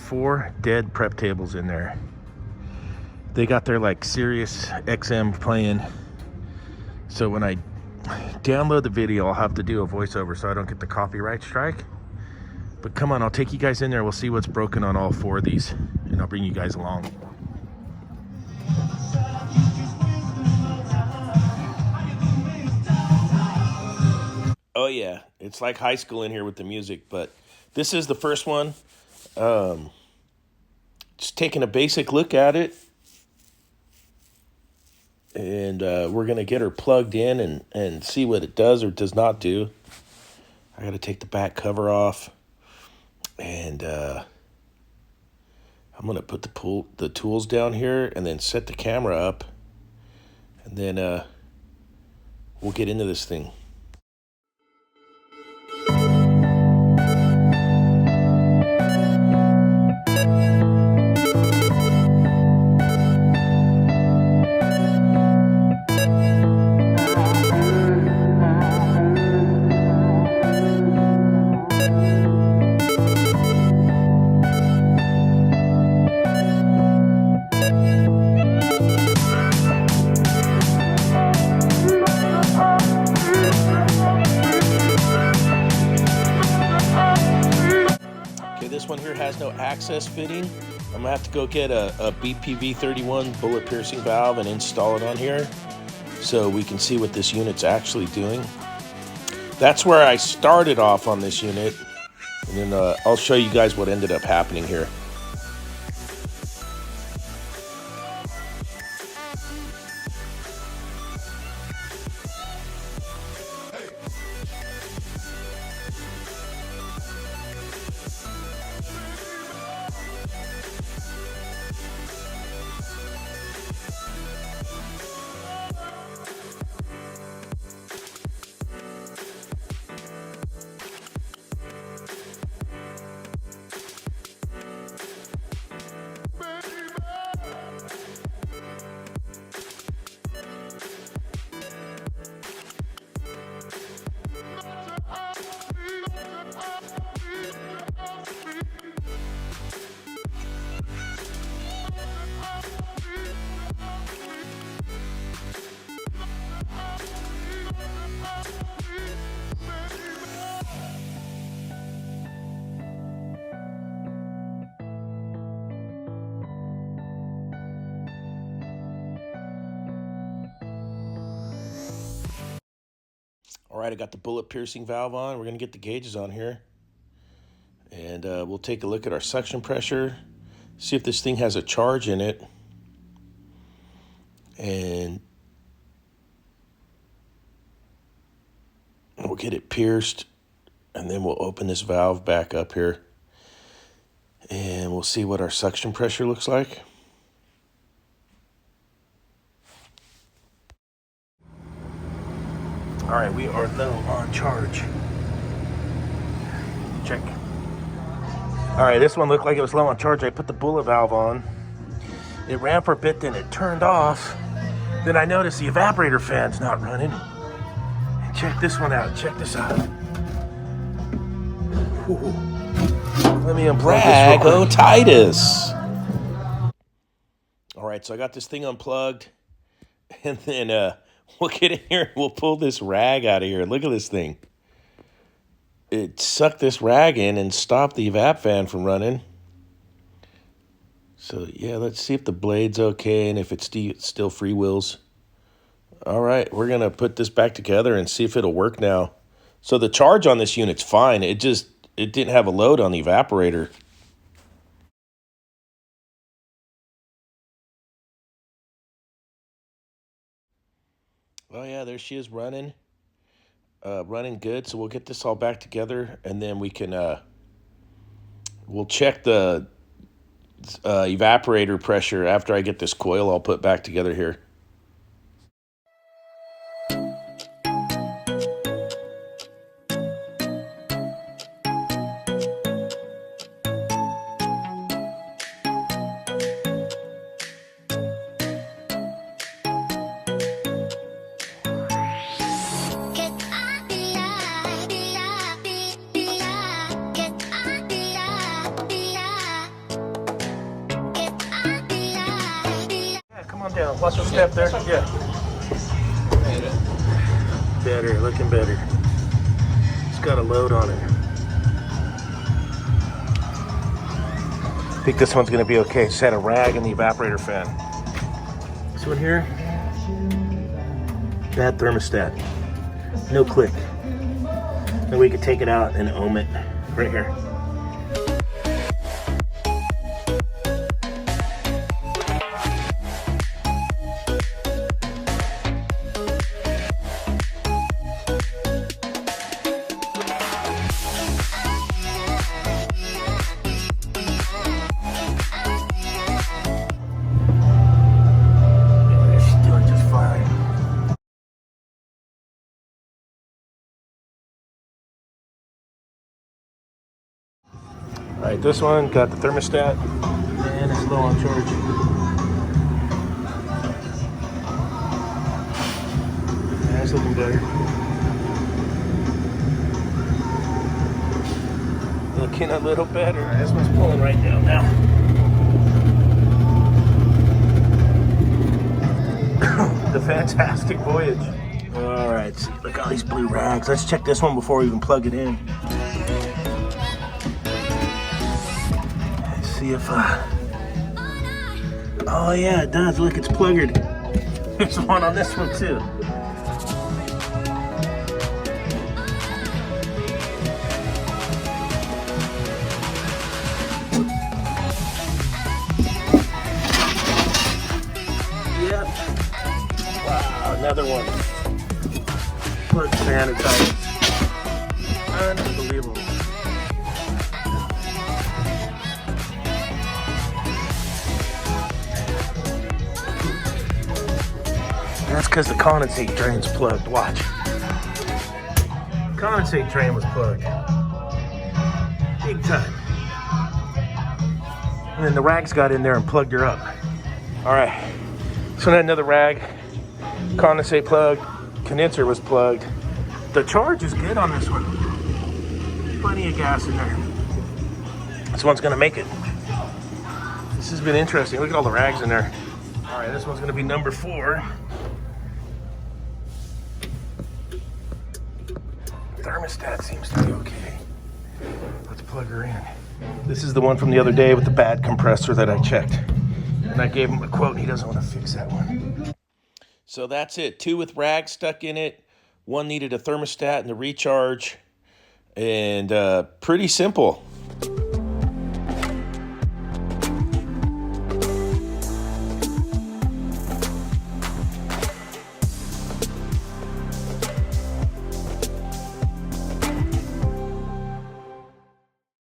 4 dead prep tables in there. They got their like Sirius XM playing. So when I download the video, I'll have to do a voiceover so I don't get the copyright strike. But come on, I'll take you guys in there. We'll see what's broken on all 4 of these, and I'll bring you guys along. Oh yeah, it's like high school in here with the music, but this is the first one. Just taking a basic look at it. And we're going to get her plugged in and see what it does or does not do. I got to take the back cover off. And I'm going to put the tools down here and then set the camera up. And then we'll get into this thing. This one here has no access fitting. I'm gonna have to go get a BPV31 bullet piercing valve and install it on here so we can see what this unit's actually doing. That's where I started off on this unit, and then I'll show you guys what ended up happening here. All right, I got the bullet piercing valve on. We're gonna get the gauges on here. And we'll take a look at our suction pressure, see if this thing has a charge in it. And we'll get it pierced, and then we'll open this valve back up here. And we'll see what our suction pressure looks like. All right, we are low on charge. Check. All right, this one looked like it was low on charge. I put the bullet valve on. It ran for a bit, then it turned off. Then I noticed the evaporator fan's not running. And check this one out. Check this out. Ooh. Let me unplug this real quick. Titus. All right, so I got this thing unplugged, and then we'll get in here and we'll pull this rag out of here. Look at this thing. It sucked this rag in and stopped the evap fan from running. So, yeah, let's see if the blade's okay and if it's still freewheels. All right, we're going to put this back together and see if it'll work now. So the charge on this unit's fine. It didn't have a load on the evaporator. Oh, yeah, there she is running. Running good. So we'll get this all back together, and then we can we'll check the evaporator pressure after I get this coil all put back together here. Yeah, watch your step there. Yeah. Better, looking better. It's got a load on it. I think this one's gonna be okay. Just had a rag in the evaporator fan. This one here, bad thermostat. No click. Then we could take it out and ohm it right here. All right, this one got the thermostat and it's low on charge. That's looking better. Looking a little better. This one's pulling right down now. The Fantastic Voyage. All right, look at all these blue rags. Let's check this one before we even plug it in. See if oh yeah, it does. Look, it's pluggered. There's one on this one too. Yep. Wow, another one. Plug sanitized. Unbelievable. That's because the condensate drain's plugged. Watch. Condensate drain was plugged. Big time. And then the rags got in there and plugged her up. All right. So then another rag. Condensate plugged. Condenser was plugged. The charge is good on this one. Plenty of gas in there. This one's gonna make it. This has been interesting. Look at all the rags in there. All right, this one's gonna be number 4. Thermostat seems to be okay. Let's plug her in. This is the one from the other day with the bad compressor that I checked. And I gave him a quote and he doesn't want to fix that one. So that's it. 2 with rags stuck in it. 1 needed a thermostat and the recharge. And pretty simple.